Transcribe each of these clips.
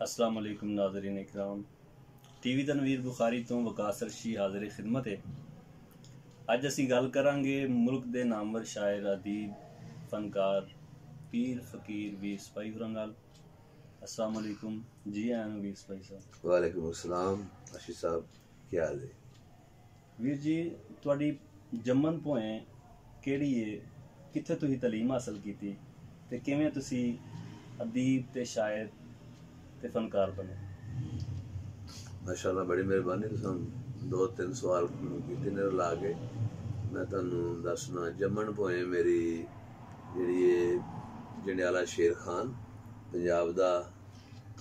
अस्सलाम वालेकुम नाज़रीन इकराम। टीवी तनवीर बुखारी तो वकास रशी हाज़िर खिदमत है। अज असी गल करांगे मुल्क दे नामवर शायर अदीब फनकार पीर फकीर वीर सिपाही होरां नाल। अस्सलाम वालेकुम जी आयां नूं वीर सिपाही साहब। वालेकुम अस्सलाम आशिष साहब, क्या हाल है? वीर जी तुहाडी जम्मन पोएं केड़ी है, कित्थे तुसीं तलीम हासल कीती ते किवें तुसीं अदीब ते शायर ते फनकार बने? माशाअल्लाह, बड़ी मेहरबानी। तुसां दो तीन सवाल कीते ने ला के मैं तुहानूं दसना। जम्मन पोएं मेरी जिहड़ी जंडियाला शेर खान पंजाब दा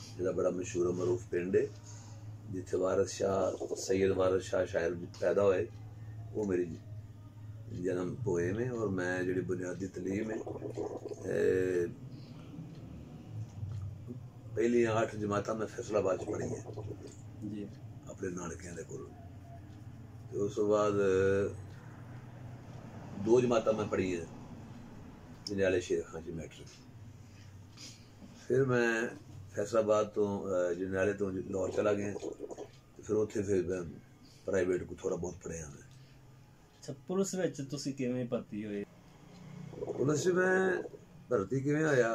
जिहड़ा बड़ा मशहूर मरूफ पिंड है जिथे वारिस शाह सैयद वारिस शाह शायर पैदा होए, वो मेरी जन्म पोएम है। और मैं जिहड़ी बुनियादी तलीम है पहली 8 जमातां मैं फैसलाबाद च पढ़ी है जी अपने नानकियां दे कोल। ते उस तो बाद 2 जमातां मैं पढ़ी है जंडियाले शेर खान च मैट्रिक। फिर मैं फैसलाबाद तो जंडियाले तो लाहौर चला गया, तो फिर उत्थे फिर मैं प्राइवेट को थोड़ा बहुत पढ़िया मैं। अच्छा, पुलिस विच तुसीं किवें भर्ती होए? पुलिस च मैं भर्ती किवें होया,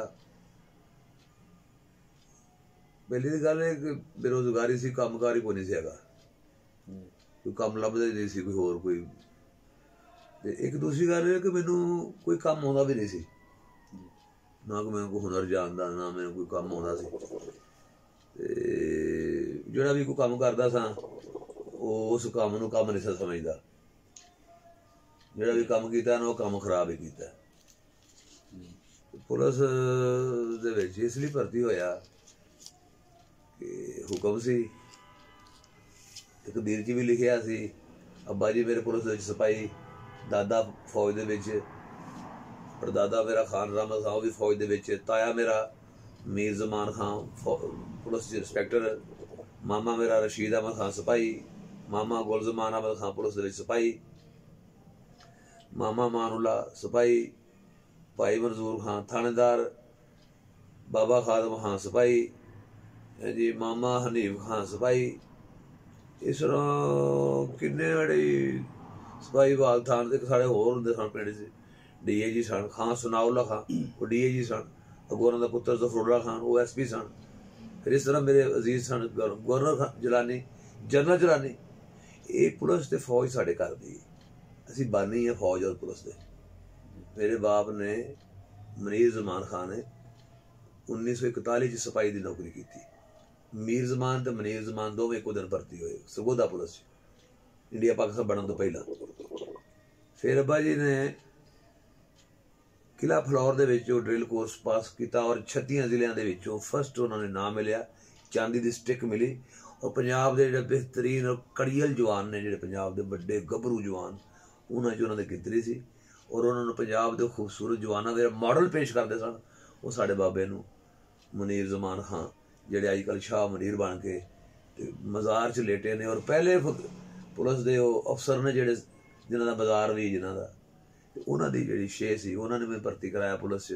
पहली दी गल है कि बेरोजगारी सी, कामकार ही कोई नहीं सी हैगा, कोई काम लभदा ही नहीं सी, कोई होर कोई। ते एक दूसरी गल है कि मैनू कोई काम आउंदा भी नहीं सी, ना कि मैं कोई हुनर जानदा, ना मैनू कोई काम आउंदा सी। ते जेहड़ा भी कोई काम करदा सा उस काम नूं काम नहीं सा समझदा, जेहड़ा भी काम कीता ना वो काम खराब ही कीता। पुलिस दे विच इसलिए भर्ती होया कि हुक्म सी, तकदीर च भी लिखिया सी। अब्बा जी मेरे पुलिस विच सिपाही, दादा फौज दे विच, परदादा मेरा खान रहमत खां भी फौज दे विच, ताया मेरा मीर जमान खां पुलिस च इंस्पैक्टर, मामा मेरा रशीद अहमद खान सिपाही, मामा गुलजमान अहमद खान पुलिस दे विच सिपाही, मामा मानुल्ला सिपाही, भाई मंजूर खान थानेदार, बाबा खादम खान सिपाही जी, मामा हनीफ खान सिपाही। इस तरह किन्ने बड़े सिपाही बाग थान ते साढ़े होर हुंदे सन पिंड च। DAG सन खान सनाउल्ला खान, वो DAG सन। अगों उन्हां दा पुत्तर जफरुल्ला खान, वो SP सन। फिर इस तरह मेरे अजीज सन गवर्नर जलानी, जनरल जलानी। ये पुलिस ते फौज साढ़े घर दी, असीं बानी है फौज और पुलिस दे। मेरे बाप ने मनीर जमान खान ने 1941 च सिपाही की नौकरी की। मीर जमान ते मनीर जमान दोवें इक्को दिन भर्ती होए सगोदा पुलिस इंडिया पाकिस्तान बनने तो पहला। फिर अब्बा जी ने किला फलौर दे विचों ड्रिल कोर्स पास किया और 36 जिलों के विचों फर्स्ट उन्होंने नाम मिलिया, चांदी की स्टिक मिली। और पंजाब के जो बेहतरीन और कड़ियल जवान ने, जो पंजाब के बड़े गभरू जवान, उन्होंने गिनतरी सी। और उन्होंने पंजाब के खूबसूरत जवानों के मॉडल पेश करते सन, वो साढ़े बाबे नूं मनीर जमान खां जेडे अजकल शाह मनीर बन के मज़ार च लेटे ने। और पहले पुलिस के अफसर ने जेडे जिन्हों का मज़ार भी जिन्हों का, उन्हों की जी शे सी, उन्होंने मैं भर्ती कराया पुलिस च।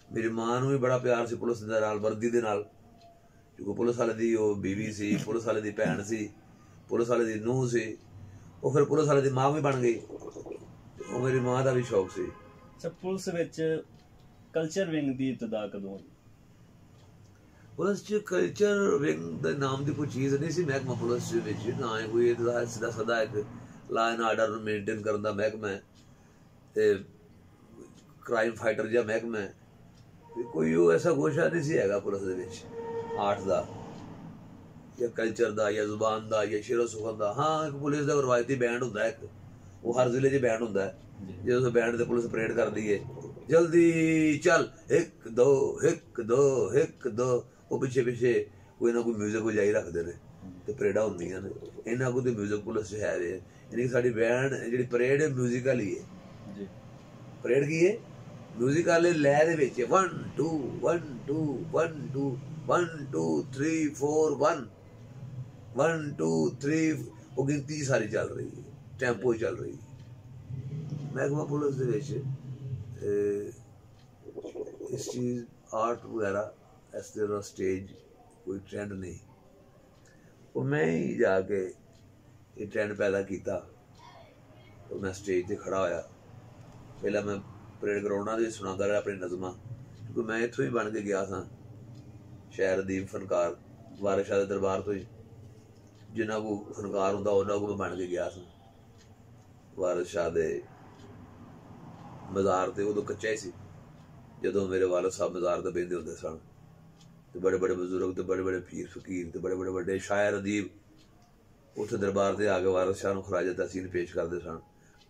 मेरी माँ नूं भी बड़ा प्यार से पुलिस दे नाल, वर्दी दे नाल, क्योंकि पुलिस वाले की बीवी सी, पुलिस वाले की भैन सी, पुलिस वाले की नूंह सी, वो फिर पुलिस वाले की माँ भी बन गई। वो मेरी माँ का भी शौक सी। अच्छा, पुलिस विच कल्चर विंग की इब्तदा कदों होई? पुलिस च कल्चर विंग दे नाम की कोई चीज़ नहीं सी महकमा पुलिस विच, ना है कोई सीधा सदा एक लॉ एंड आर्डर मेनटेन करने का महकमा है, ते क्राइम फाइटर जहा महकमा है। कोई वो ऐसा गोशा नहीं सी हैगा पुलिस दे विच आर्ट का या कल्चर का या जुबान का या शेरो सुखन का। हाँ, एक पुलिस का रवायती बैंड होंदा है, एक वो हर जिले च बैंड होंदा है। जो उस बैंड से पुलिस परेड करती है, जल्दी चल एक दो हिक दो हिक दो, वो पिछे पिछे कोई ना कोई म्यूजिक बजाई रखते हैं तो परेडा होंदियां ने। इन्ना कोई म्यूजिक पुलिस है वे, यानी कि साडी बैंड जी परेड है म्यूजिकल ही है। परेड की है म्यूजिकल लय दे विच 1 2 1 2 1 2 1 2 3 4 1 1 2 3, वो गिनती सारी चल रही है, टैंपो चल रही है। महकमा पुलिस दे विच इस चीज़ आर्ट वगैरह इस तरह स्टेज कोई ट्रेंड नहीं। वो मैं ही जाके ये ट्रेंड पैदा किया। तो मैं स्टेज पर खड़ा होया, पहला मैं परेड ग्राउंडा से सुनाता रहा अपनी नज़मां, क्योंकि मैं इत्थों ही बन के गया था, शायर अदीब फनकार वारिस शाह के दरबार तो ही जिन्हों को फनकार होंदा उन्होंने को मैं बन के गया था। वारिस शाह दे मज़ार ते उदों कच्चा ही सी, जदों मेरे वालिद साहब मज़ार ते बहिंदे होंदे सन, ते बड़े बड़े बुजुर्ग ते बड़े बड़े पीर फकीर ते बड़े बड़े बड़े शायर अदीब उत्थे दरबार ते आके वारिस शाह नूं खराज तहसीन पेश करते सन,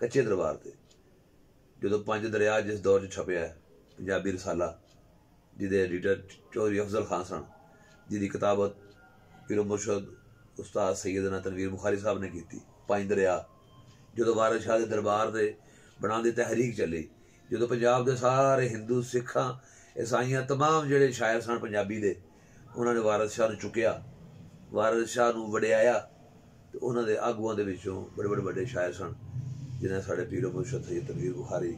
कच्चे दरबार ते। जदों पंज दरिया जिस दौर च छपया है पंजाबी रसाला, जिहदे एडिटर चौधरी अफजल खान सन, जिहदी किताबत पीरो मुर्शद उस्ताद सैयदना तनवीर बुखारी साहब ने की। पंज दरिया जो वारिस शाह के दरबार से बनाने की तहरीक चली, जो पंजाब के सारे हिंदू सिखां ईसाइयां तमाम जोड़े शायर सन पंजाबी दे, उन्होंने वारिस शाह नूं चुकिया, वारिस शाह नूं वडियाया। तो उन्होंने आगुआं दे विचों बड़े बड़े बड़े शायर सन, जिन्हें साढ़े पीरो मुर्शद सैयद तनवीर बुखारी,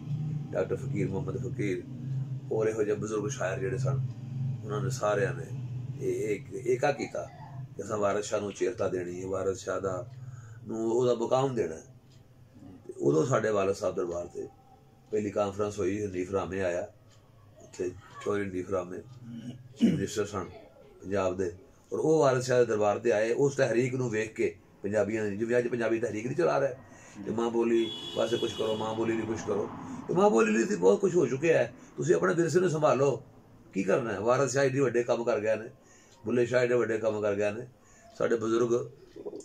डॉक्टर फकीर मोहम्मद फकीर और यहो जिहे बुजुर्ग शायर जोड़े सन, उन्होंने सारिया ने एका किया कि असां वारिस शाह नूं चेरता देनी है, वारिस शाह दा ओहदा मुकाम देना है। उदों साढ़े वालिद साहब दरबार से पहली कानफ्रेंस हुई, हनीफ रामे आया, उत्थे चौधरी हनीफ रामे मिनिस्टर सन पंजाब दे, और वो वारिस शाह के दरबार से आए। उस तहरीक नूं वेख के पंजाबियों ने, जिवें अज पंजाबी तहरीक नहीं चला रहा कि माँ बोली वास्ते कुछ करो, माँ बोली लिए कुछ करो, तो माँ बोली लिए तो बहुत कुछ हो चुका है, तुसीं अपने विरसे नूं संभालो, की करना है। वारिस शाह एडे वड्डे काम कर गए ने, बुल्ले शाह एडे वड्डे काम कर गए ने, साढ़े बजुर्ग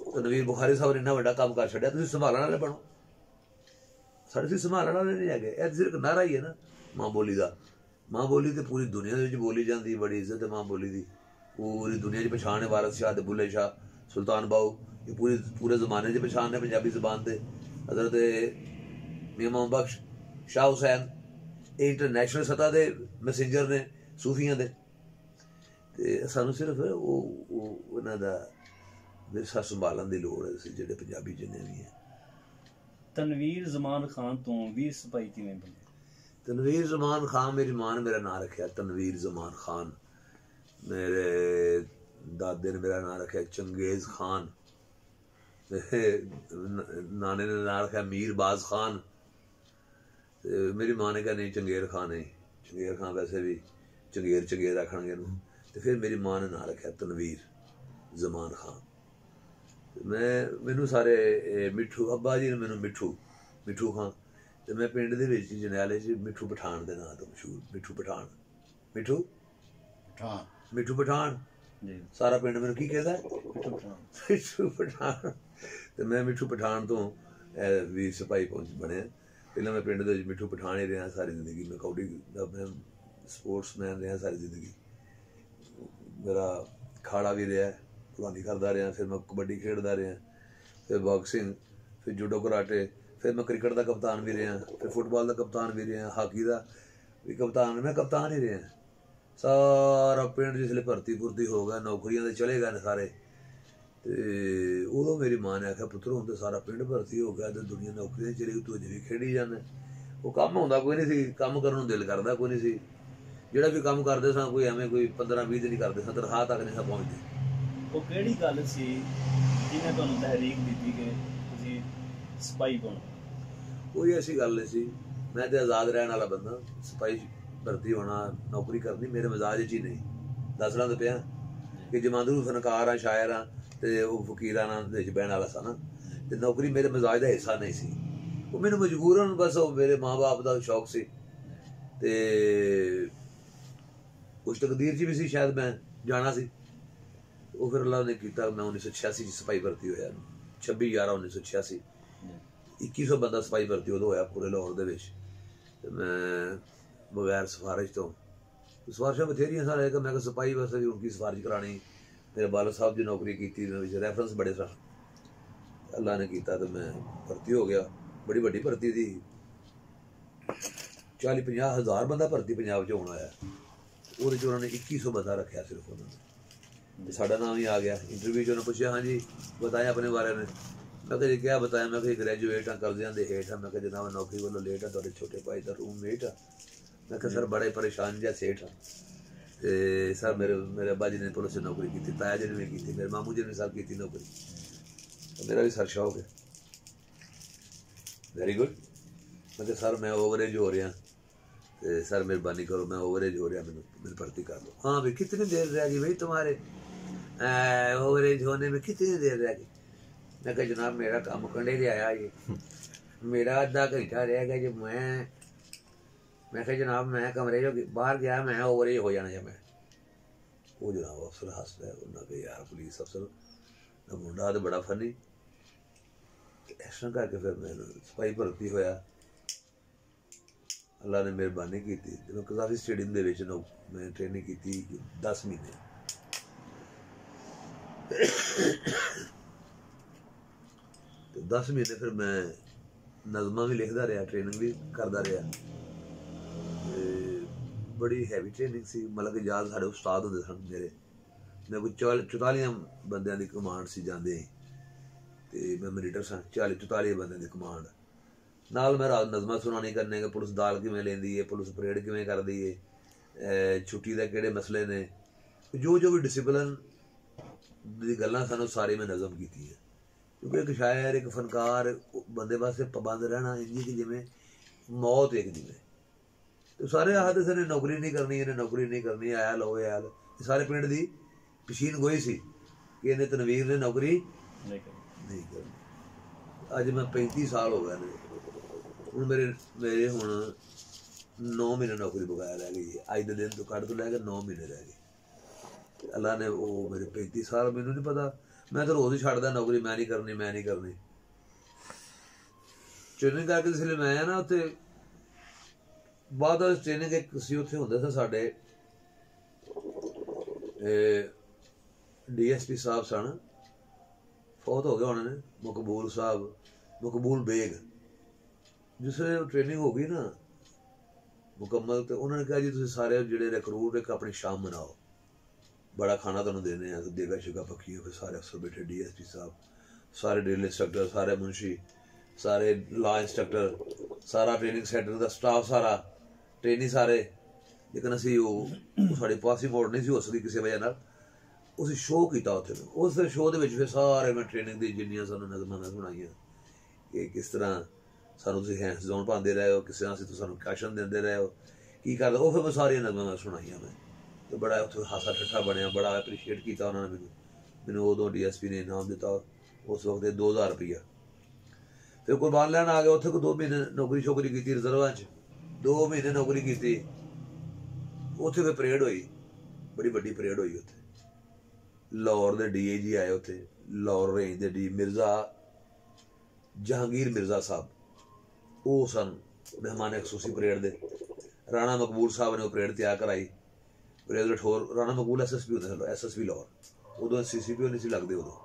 तनवीर बुखारी साहब ने इन्ना वड्डा काम कर छड्डिया, तुसीं संभालण वाले बनो, साढ़े संभालण वाले नहीं है। यह सिर्फ नारा ही है ना माँ बोली का। माँ बोली तो पूरी दुनिया के बोली जाती, बड़ी इज्जत है माँ बोली की, पूरी दुनिया की पछाण है। वारिस शाह, बुल्ले शाह, सुल्तान बाहू, ये पूरे जमाने की पछाण है पंजाबी जबान से। हजरत मियां मोहम्मद बख्श, शाह हुसैन, ये इंटरनेशनल सतह के मैसेंजर ने सूफियां दे, ते सानू सिर्फ उन्हां दा विरसा संभालण की लोड़ है, जिहड़े पंजाबी जिन्ने भी है। तनवीर जमान खान तो वीर सिपाही किवें बने? तनवीर जमान खान, मेरी मां ने मेरा नाम रखा तनवीर जमान खान, मेरे दादे ने मेरा नाम रखा चंगेज खान, नाने ने नाम रखा मीरबाज खान, मेरी मां ने कहा नहीं चंगेर खान है, चंगेर खान वैसे भी चंगेर चंगेर आखणगे, तो फिर मेरी मां ने नाम रखा तनवीर जमान खान। मैनू सारे मिठू, अब्बा जी ने मैनू मिठू खां, तो मैं पिंड दे विच जनेयाले च मिठू पठान के नाम तो मशहूर, मिठू पठान, मिठू पठान सारा पिंड मैनू की कहता है मिठू पठान। तो मैं मिठू पठान तो वीर सिपाही बने। पहले मैं पिंड दे मिठू पठान ही रहा सारी जिंदगी, मैं कौडी मैं स्पोर्ट्समैन रहा सारी जिंदगी, मेरा खाड़ा भी रहा, भलवानी करता रहा, फिर मैं कबड्डी खेडदा रहा, फिर बॉक्सिंग, फिर जूडो कराटे, फिर मैं क्रिकेट का कप्तान भी रहा, फिर फुटबॉल का कप्तान भी रहा, हाकी का भी कप्तान, मैं कप्तान ही रहा। सारा पिंड जिसले भर्ती भुर्ती हो गया, नौकरियां तो चले गए सारे, तो उदों मेरी मां ने आख्या पुत्तर हुण तो सारा पिंड भर्ती हो गया, तो दुनिया नौकरियां चली गई, तू अजे भी खेडी जाना। वो कम होंदा कोई नहीं सी, कम करन नूं दिल करदा कोई नहीं सी, जिहड़ा भी काम करदे सां कोई एवें कोई 15-20 दिन ही करदे सां, तनखाह तक नहीं सां पहुंचदी। वो किहड़ी गल सी जिन्हें तुहानूं तहरीक दित्ती कि तुसीं सिपाही बनो? कोई ऐसी गल नहीं सी, मैं तो आज़ाद रहने वाला बंदा, सिपाही भर्ती होना नौकरी करनी मेरे मजाज च ही नहीं। दसना तो पिया कि जमांदरू फनकार हाँ, शायर हाँ, तो फकीरां दे बहन वाला सा ना, तो नौकरी मेरे मजाज का हिस्सा नहीं सी। वो मैनू मजबूरन बस मेरे माँ बाप का शौक सी, ते कुछ तकदीर च भी सी, शायद मैं जाना सी। वो फिर अल्लाह ने किया, मैं 1986 सिपाही भर्ती होया, 26/11/1986, 2100 बंदा सिपाही भर्ती उदों होया पूरे लाहौर दे विच। ते मैं बगैर सिफारिश तो, सिफारिशां बथेरियां सन, मैं कहा सिपाही वास्ते भी उनकी सिफारिश करानी, मेरे वालिद साहब की नौकरी की, रैफरेंस बड़े सन, अल्लाह ने किया तो मैं भर्ती हो गया। बड़ी वड्डी भर्ती थी, 40-50 हज़ार बंदा भर्ती पंजाब च होना आया, ਉਹਦੇ 'ਚ ਉਹਨਾਂ ਨੇ 2100 बंदा रखा सिर्फ उन्होंने, साडा नाम ही आ गया। इंटरव्यू 'ਚ उन्होंने पूछा हाँ जी बताया अपने बारे में, मैं कहा जी क्या बताया, मैं कहा ग्रैजुएट हाँ, कर्जियां दे हेठ हाँ, मैं कहा जनाब नौकरी वालों लेट हाँ, तुहाडे छोटे भाई का रूममेट हाँ, मैं कहा सर बड़े परेशान जिहा सेठ हाँ, ਤੇ ਸਰ ਮੇਰੇ ਅੱਬਾ ਜੀ ਨੇ ਪੁਲਿਸ 'ਚ ਨੌਕਰੀ ਕੀਤੀ, ਤਾਇਆ ਜੀ ਨੇ ਵੀ ਕੀਤੀ, ਮੇਰੇ ਮਾਮੂ ਜੀ ਨੇ ਸਰ ਕੀਤੀ ਨੌਕਰੀ, ਮੇਰਾ ਵੀ ਸਰ ਸ਼ੌਕ ਹੈ। Very good. ਮੈਂ ਕਿਹਾ ਸਰ ਮੈਂ ओवरेज हो रहा, तो सर मेहरबानी करो मैं ओवरेज हो रहा, मैंने भर्ती कर लो। हाँ भाई कितनी देर रह गई भाई तुम्हारे ओवरेज होने में, कितनी देर रह गई? मैं कहा जनाब मेरा काम कंडे से आया ये, मेरा आधा घंटा रह गया जो मैं कहा जनाब मैं कमरे जो बाहर गया मैं ओवरेज हो जाना जब मैं। वो जनाब अफसर हस रहा है, उन्होंने कहा यार पुलिस अफसर मुंडा तो बड़ा फनी। इस तरह करके फिर मैं सिपाही भर्ती होया, अल्लाह ने मेहरबानी की। कजाफी स्टेडियम दे विच मैं ट्रेनिंग की 10 महीने। तो 10 महीने फिर मैं नज़मां भी लिखता रहा, ट्रेनिंग भी करता रहा। बड़ी हैवी ट्रेनिंग सी, मतलब कि याद साढ़े उस्ताद होंदे सन मेरे, मैं कोई 44 बंदियां दी कमांड सी जांदे, ते मैं मिलिटर सन 44 बंदियां दी कमांड नाल। मैं रात नज़मां सुनानी करने कि पुलिस दाल किवें लैंदी है, पुलिस परेड किवें करदी है, छुट्टी दे किहड़े मसले ने, जो भी डिसिपलिन दी गल्लां सन सारी मैं नज़म कीती है। क्योंकि एक शायर एक फनकार बंदे वास्ते पाबंद रहना इंजी कि जिवें मौत एक जिवें। तो सारे आखदे सन नौकरी नहीं करनी, इन्हें नौकरी नहीं करनी, आया लो आया लो, सारे पिंड दी पछीन गोई सी कि इन्हें तनवीर ने नौकरी नहीं करनी। अज मैं 35 साल हो गए हूँ, मेरे हुण 9 महीने नौकरी बकाया रह गई है। अज के दिन तो कट तो लैके 9 महीने रह गए। अल्लाह ने वो मेरे 35 साल, मैनू नहीं पता, मैं तो रोज़ ही छड्डदा नौकरी, मैं नहीं करनी मैं नहीं करनी। ट्रेनिंग करके जिसले मैं आया ना उत्थे बाद ट्रेनिंग एक सी उत्थे हुंदे सी साडे DSP साहब सन, फौत हो गए उन्होंने, मकबूल साहब, मकबूल बेग। जिसले ट्रेनिंग हो गई ना मुकम्मल, तो उन्होंने कहा जी तुम सारे जिहड़े रिक्रूट एक अपनी शाम मनाओ, बड़ा खाना तुहानूं देने हैं, देगा शेगा पक्की। फिर सारे अफसर बैठे, DSP साहब, सारे ड्रिल इंस्ट्रक्टर, सारे मुंशी, सारे लॉ इंस्ट्रक्टर, सारा ट्रेनिंग सैंटर का स्टाफ, सारा ट्रेनिंग सारे। लेकिन असी साड़ी पासी मोड़ नहीं सी हो सकती किसी वजह नाल, उस शो किया उत्थे। उस शो दे विच फिर सारे मैं ट्रेनिंग दी जिन्नियां सानूं नज़मां मैं सुनाइयां कि किस तरह सानूं तुसीं हैंड्स डाउन पांदे रहे हो, किस तरह असीं सानूं कैशन दिंदे रहे हो, की करदे। वो फिर मैं सारियां नज़मां मैं सुनाइयां मैं, तो बड़ा उत्थे हासा ठट्ठा बनया, बड़ा एप्रीशिएट किया उन्होंने मैनूं उदों DSP ने इनाम दिता उस वक्त 2000 रुपया। फिर कुर्बान लैन आ गया, उत्थे को 2 महीने नौकरी शोकरी की रिजर्वां च, 2 महीने नौकरी की। उत्थे फिर परेड हुई, बड़ी वड्डी परेड हुई उत्थे। लाहौर के DIG आए उत्थे, लाहौर रेंज के डी मिर्जा जहांगीर मिर्जा साहब, वो सन मेहमान खसूसी परेड दे। राणा मकबूल साहब ने वो परेड तैयार कराई। परेड रठौर, राणा मकबूल SSP होंदे सन, SSP लाहौर। उदों CCP नहीं सी लगदे, उदों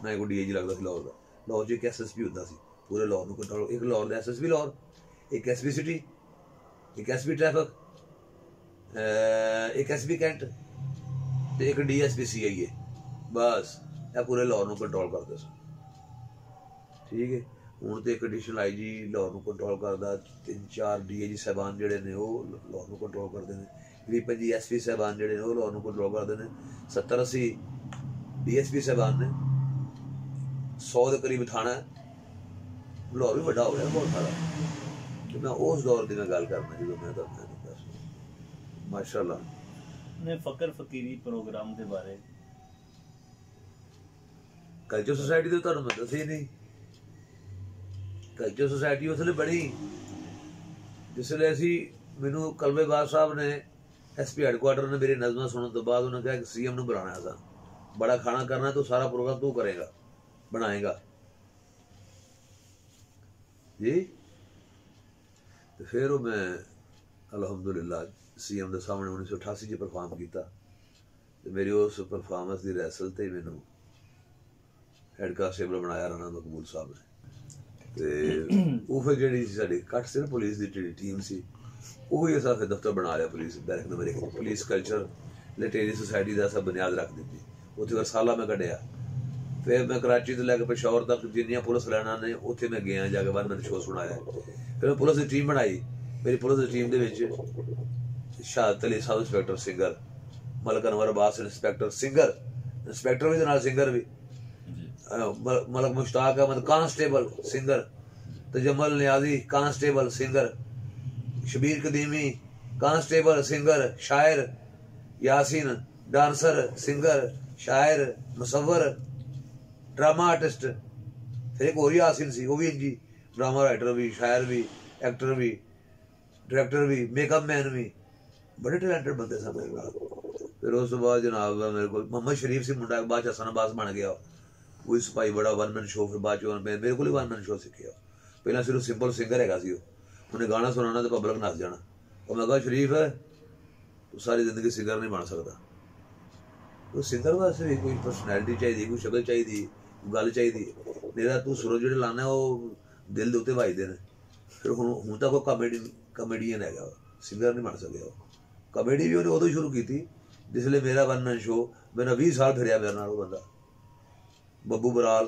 ना कोई DIG लगदा सी लाहौर दा। लाहौर च एक SSP होंदा सी, पूरे लाहौर नूं कंट्रोल। एक लाहौर दा SSP लाहौर, एक SP सिटी, एक SP ट्रैफिक, एक SP कैंट, एक DSP CIA। बस यह पूरे लाहौर नूं कंट्रोल करते सन। ठीक है, हुण तो एक एडिशनल IG लाहौर नूं कंट्रोल करदा, 3-4 DIG साहबान जिहड़े ने वो लाहौर नूं कंट्रोल करते हैं, 20-25 SP साहबान जिहड़े ने वो लाहौर नूं कंट्रोल करते हैं, 70-80 DSP साहबान ने, 100 के करीब थाना है। लाहौर भी बड़ा हो गया बहुत सारा। तो मैं उस दौर की मैं गल करना जो मैं करना माशाअल्लाह। ने फकर फकीरी प्रोग्राम के बारे कल्चर सोसाइटी तो तुहानूं मैं दस्सी ही नहीं। कल्चर सोसाइटी उसले बड़ी जिसले असी मैनू कलमेबाज साहब ने SP हैडकुआटर ने मेरी नज़मां सुनने तो बाद उन्होंने कहा कि CM नूं बुलाना है, बड़ा खाना करना तो सारा प्रोग्राम तू करेगा, बनाएगा जी। तो फिर मैं अलहमदुलिल्लाह CM के सामने 1988 परफॉर्म किया। तो मेरी उस परफॉर्मेंस की रिहर्सल से मैनू हैड कांस्टेबल बनाया राणा मकबूल साहब ने। तो वो फिर जी साड़ी कट से पुलिस की जी टीम सी, वही असा फिर दफ्तर बना लिया police barrack number 1। Police culture literary society का असा बुनियाद रख दी। उत्थे फिर साला मैं कढ़िया। फिर मैं कराची तो लैके पेशावर तक जिन्नियां पुलिस लाइनां ने उत्थे मैं गया, जाके बाद मैंने शो सुनाया। फिर मैं पुलिस की टीम बनाई। मेरी पुलिस की टीम के Shahadat Ali sub inspector singer, Malik Anwar Abbas inspector singer, inspector ਵੀ ਤੇ ਨਾਲ ਸਿੰਗਰ ਵੀ। Malik Mushtaq Ahmed constable singer, Tajammal Niazi constable singer, Shabbir Qadeemi constable singer शायर, यासीन डांसर सिंगर शायर मुसव्वर ड्रामा आर्टिस्ट। फिर एक और यासीन सी, वो भी इंजी ड्रामा राइटर भी, शायर भी, एक्टर भी, डायरेक्टर भी, मेकअप मैन भी, बड़े टैलेंटेड बंदे सन मेरे नाल। फिर उस तो बाद जनाब मेरे को मोहम्मद शरीफ सी मुंडा बाद हसन अब्बास बन गया, वही सिपाही बड़ा वन मैन शो। फिर बाद मेरे को वन मैन शो सीखिया। पहला सिर्फ सिंपल सिंगर है, उन्हें गाना सुनाना तो पब्लिक नस जाना। और मैं कहा शरीफ है तू सारी जिंदगी सिंगर नहीं बन सकता। तो सिंगर वास्ते भी कोई परसनैलिटी चाहिए, कोई शक्ल चाहिए, गल चाहिए। मेरा तू सुर जो लाना वो दिल के उत्ते वजदे ने। फिर हूँ तो कोई कॉमेडियन है, सिंगर नहीं बन सकिया। कॉमेडी भी उन्हें उदों शुरू की जिसले मेरा वन मैन शो, मेरा 20 साल फिरया मेरे नाल बंदा। बब्बू बराल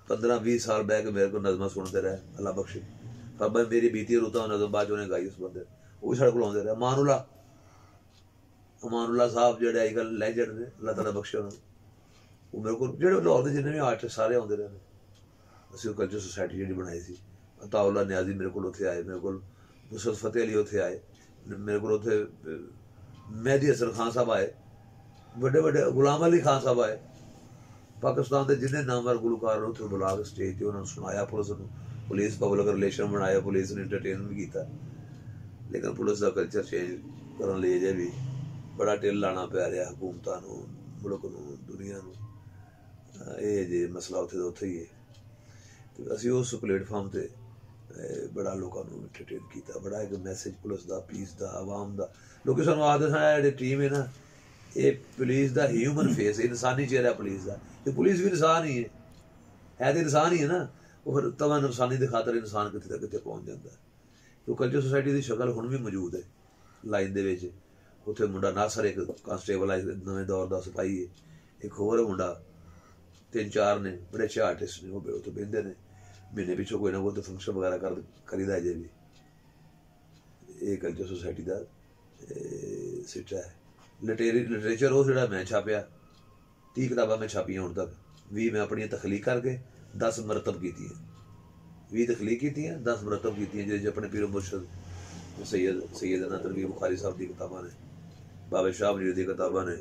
15-20 साल बह के मेरे को नज़मां सुनते रहे, अल्लाह बख्शे। बाबा मेरी बीती रुता नज़म बाद उन्हें गाई उस बंदे, वो साढ़े को आते रहे। अमानुल्ला साहब जो अजकल लैजेंड ने, अल्लाह ताला बख्शे उन्होंने। वो मेरे को जो लाहौर के जिन्हें भी आर्टिस्ट सारे आते रहे। असं कल्चर सोसाइटी जी बनाई थी। अताउल्ला न्याजी मेरे को उत्थे आए, मेरे को नुसरत फतेह अली उत्थे आए, मेरे को उत्थे मेहदी हसन खान साहब आए, बड़े बड़े गुलाम अली खान साहब आए। पाकिस्तान के जिन्हें नामवर गुलकार उत्थे बुला के स्टेज पर उन्होंने सुनाया। पुलिस पब्लिक रिलेशन बनाया, पुलिस ने इंटरटेन भी किया। लेकिन पुलिस का कल्चर चेंज करने लिए जे भी बड़ा ढिल लाना पै रहा हुकूमतां नूं, मुल्क नूं, दुनिया नूं। ये जे मसला उत्थे दा उत्थे ही है। तो असीं उस प्लेटफॉर्म ते बड़ा लोगों नूं इंटरटेन किया, बड़ा एक मैसेज पुलिस का, पीस का, आवाम का। लोग सानूं आखदे सन जिहड़ी टीम है ना, ये पुलिस का ह्यूमन फेस, इंसानी चेहरा पुलिस का। तो पुलिस भी इंसान ही है तो इंसान ही है ना। वो फिर तवा इंसानी की खातर इंसान कितने तक कितने पहुँच जाता है। तो कल्चर सोसाइटी की शक्ल हुण भी मौजूद है लाइन दे विच। उत्थे मुंडा नासर एक कांस्टेबल है, नवे दौर का सिपाही है। एक होर मुंडा, 3-4 ने बड़े अच्छे आर्टिस्ट ने, वो उत्थे बहिंदे ने। महीने पिछों कोई ना कोई तो फंक्शन वगैरह करीदा अजे भी। ये कल्चर सोसाइटी का सिटा है। लिटरेचर वो जो मैं छापिया, 30 किताबां मैं छापियां हुण तक। 20 मैं अपनी तखलीक करके 10 मरतब की, 20 तखलीक की, 10 मरतब की, जिस अपने पीर मुर्शद सैयदना तनवीर बुखारी साहब की किताबां ने, बाबे शाह वलीद दी किताबां ने,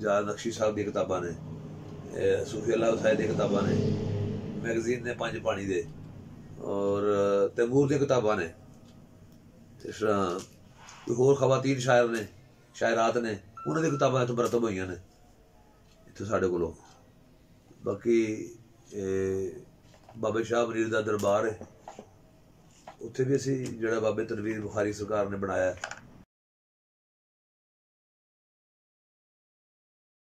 जाद नक्शी साहब दी किताबां ने, सूफी अल्लाह हुसैन दी किताबां ने, मैगजीन ने 5 पानी दे, और तैमूर दी किताबां ने। इस तरह होर खवातीन शायर ने, शायरात ने, उन्होंने किताबां इत्थों मरतब हुई ने इत्थों साढ़े कोलों। बाकी बाबे शाह वलीद का दरबार है, उत्थे भी असी जो बाबे तनवीर बुखारी सरकार ने बनाया